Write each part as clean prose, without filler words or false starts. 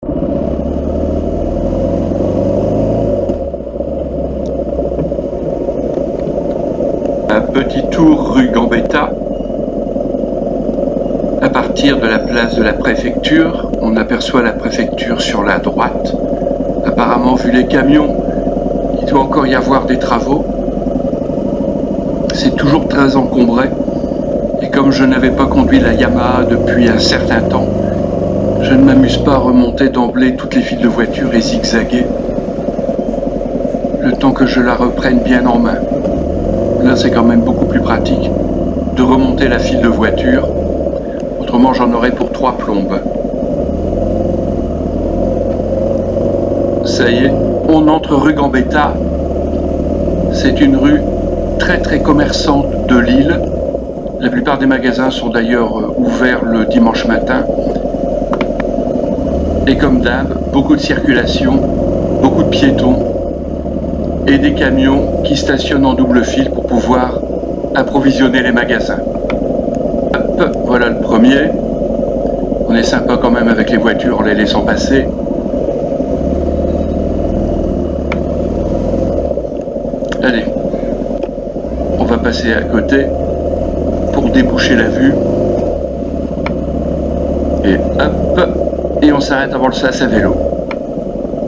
Un petit tour rue Gambetta. À partir de la place de la préfecture, on aperçoit la préfecture sur la droite. Apparemment, vu les camions, il doit encore y avoir des travaux. C'est toujours très encombré. Et comme je n'avais pas conduit la Yamaha depuis un certain temps, je ne m'amuse pas à remonter d'emblée toutes les files de voitures et zigzaguer, le temps que je la reprenne bien en main. Là, c'est quand même beaucoup plus pratique de remonter la file de voitures. Autrement, j'en aurais pour 3 plombes. Ça y est, on entre rue Gambetta. C'est une rue très commerçante de Lille. La plupart des magasins sont d'ailleurs ouverts le dimanche matin. Et comme d'hab, beaucoup de circulation, beaucoup de piétons et des camions qui stationnent en double file pour pouvoir approvisionner les magasins. Hop, voilà le premier. On est sympa quand même avec les voitures en les laissant passer. Allez, on va passer à côté pour déboucher la vue. Et hop, et on s'arrête avant le sas à vélo.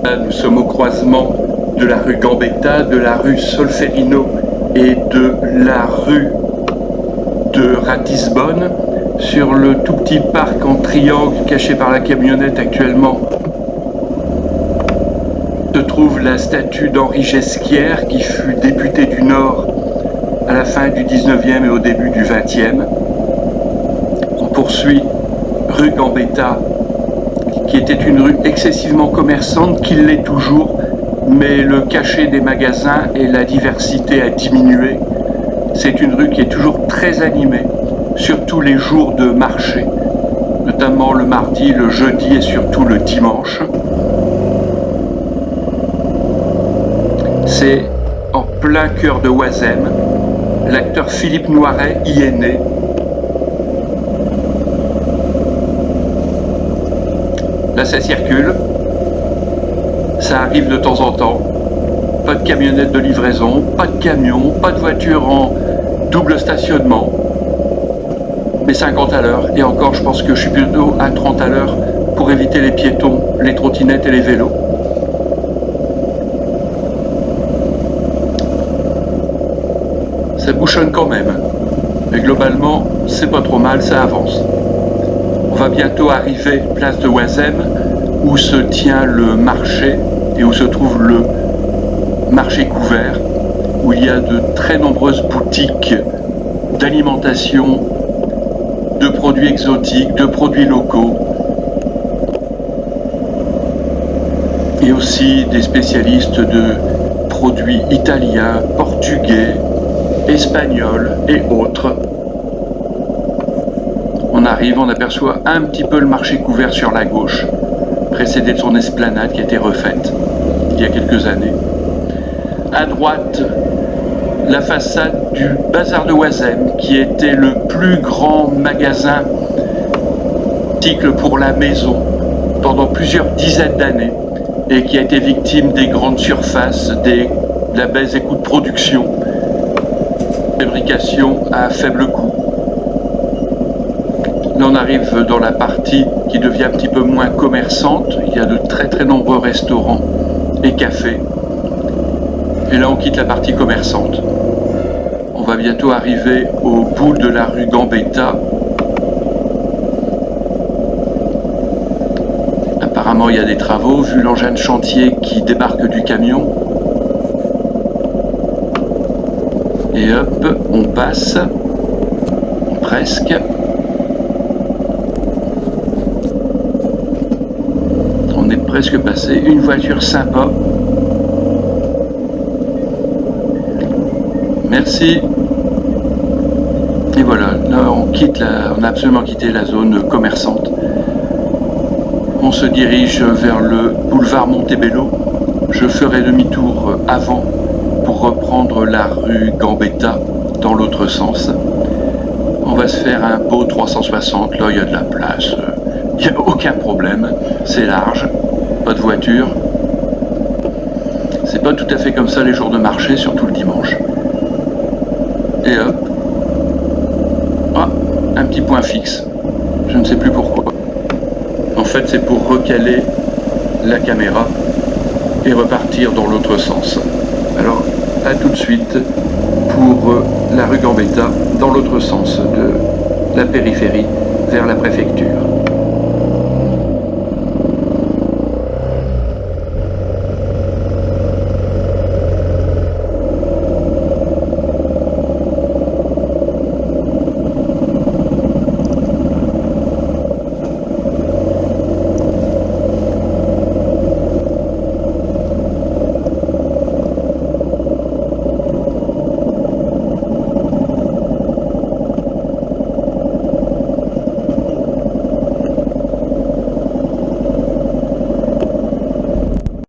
Là, nous sommes au croisement de la rue Gambetta, de la rue Solferino et de la rue de Ratisbonne, sur le tout petit parc en triangle caché par la camionnette actuellement. Se trouve la statue d'Henri Gesquière qui fut député du Nord à la fin du 19e et au début du 20e. On poursuit rue Gambetta, qui était une rue excessivement commerçante, qui l'est toujours, mais le cachet des magasins et la diversité a diminué. C'est une rue qui est toujours très animée, surtout les jours de marché, notamment le mardi, le jeudi et surtout le dimanche. C'est en plein cœur de Oisem. L'acteur Philippe Noiret y est né. Là, ça circule. Ça arrive de temps en temps. Pas de camionnette de livraison, pas de camion, pas de voiture en double stationnement. Mais 50 à l'heure. Et encore, je pense que je suis plutôt à 30 à l'heure pour éviter les piétons, les trottinettes et les vélos. Ça bouchonne quand même. Mais globalement, c'est pas trop mal, ça avance. On va bientôt arriver place de Oisem, où se tient le marché et où se trouve le marché couvert, où il y a de très nombreuses boutiques d'alimentation, de produits exotiques, de produits locaux, et aussi des spécialistes de produits italiens, portugais, espagnols et autres. On arrive, on aperçoit un petit peu le marché couvert sur la gauche, précédé de son esplanade qui a été refaite il y a quelques années. À droite, la façade du bazar de Oisem, qui était le plus grand magasin cycle pour la maison pendant plusieurs dizaines d'années et qui a été victime des grandes surfaces, de la baisse des coûts de production, fabrication à faible coût. Là, on arrive dans la partie qui devient un petit peu moins commerçante. Il y a de très nombreux restaurants et cafés. Et là, on quitte la partie commerçante. On va bientôt arriver au bout de la rue Gambetta. Apparemment, il y a des travaux, vu l'engin de chantier qui débarque du camion. Et hop, on passe, presque. On est presque passé, une voiture sympa. Merci. Et voilà, là on a absolument quitté la zone commerçante. On se dirige vers le boulevard Montebello. Je ferai demi-tour avant pour reprendre la rue Gambetta dans l'autre sens. On va se faire un beau 360, là il y a de la place, il n'y a aucun problème, c'est large. pas de voiture. C'est pas tout à fait comme ça les jours de marché, surtout le dimanche. Et hop. Ah, un petit point fixe. Je ne sais plus pourquoi. En fait, c'est pour recaler la caméra et repartir dans l'autre sens. Alors, à tout de suite pour la rue Gambetta, dans l'autre sens de la périphérie vers la préfecture.